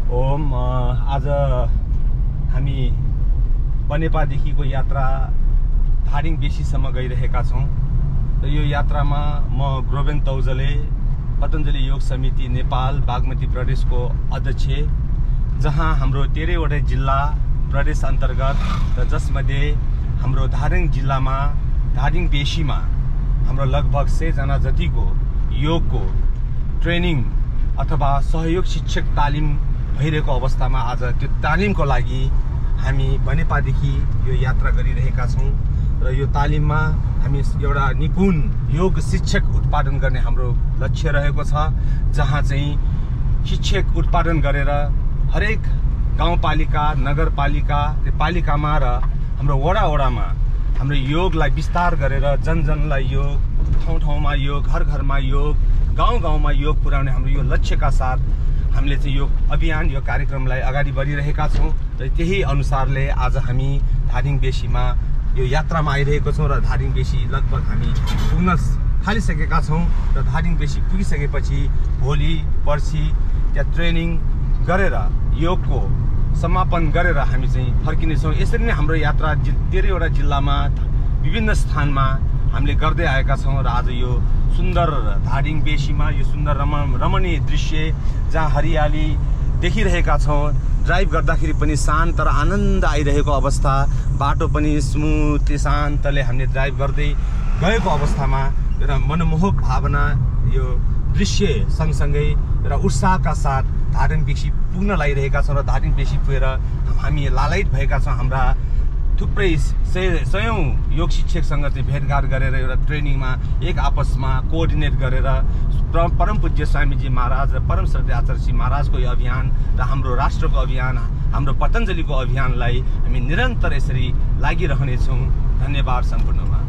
ओम आज हामी बनेपादेखिको यात्रा धादिङ बेसीसम्म गइरहेका छौं र यो यात्रामा म ग्रोबेन तौजले पतञ्जलि योग समिति नेपाल बागमती प्रदेशको अध्यक्ष, जहाँ हाम्रो 13 वटा जिल्ला प्रदेश अन्तर्गत र जसमध्ये हाम्रो धादिङ जिल्लामा धादिङ बेसीमा हाम्रो लगभग 100 जना जतिको योगको ट्रेनिङ अथवा सहयोग शिक्षक तालिम भइरहेको अवस्थामा आज त्यो तालिमको लागि हामी बनेपादेखि यो यात्रा गरिरहेका छौं र यो तालिममा हामी एउटा निपुण योग शिक्षक उत्पादन गर्ने हाम्रो लक्ष्य रहेको छ, जहाँ चाहिँ शिक्षक उत्पादन गरेर हरेक गाउँपालिका, नगरपालिका, पालिकामा र हाम्रो वडामा हाम्रो योगलाई विस्तार गरेर जनजनलाई योग, ठाउँ-ठाउँमा योग, घर-घरमा योग, गाउँ-गाउँमा योग पुर्याउने हाम्रो यो लक्ष्यका साथ हामीले चाहिँ यो अभियान, यो कार्यक्रमलाई अगाडि बढिरहेका छौं र त्यही अनुसारले आज हामी धादिङ बेसीमा यो यात्रामा आइरहेको छौं र धादिङ बेसी लगभग हामी पुग्न थालिसकेका छौं र धादिङ बेसी पुगिसकेपछि भोलि पर्सि त्यहाँ ट्रेनिङ गरेर योगको समापन गरेर हामी चाहिँ फर्किनेछौं। यसरी नै हाम्रो यात्रा 13 वटा जिल्लामा विभिन्न स्थानमा हामीले गर्दै आएका छौं र आज यो सुन्दर धादिङ बेसीमा यो सुन्दर रमणीय दृश्य जहाँ हरियाली देखिरहेका छौं, ड्राइभ गर्दाखेरि पनि शान्त र आनन्द आइरहेको अवस्था, बाटो पनि स्मुथ शान्तले हामीले ड्राइभ गर्दै गएको अवस्थामा एउटा मनमोहक भावना यो दृश्य सँगसँगै र उत्साहका साथ धादिङ बेसी पुग्न लागिरहेका छौं र धादिङ बेसी पुगेर हामी लालायित भएका छौं। हाम्रा थुप्रै सयौं योग शिक्षकसँग चाहिँ भेटघाट गरेर एउटा ट्रेनिङमा एक आपसमा कोअर्डिनेट गरेर परम पूज्य स्वामीजी महाराज र परम श्रद्धेय आचार्य श्री महाराजको यो अभियान र हाम्रो राष्ट्रको अभियान, हाम्रो पतञ्जलिको अभियानलाई हामी निरन्तर यसरी लागिरहनेछौं। धन्यवाद सम्पूर्णमा।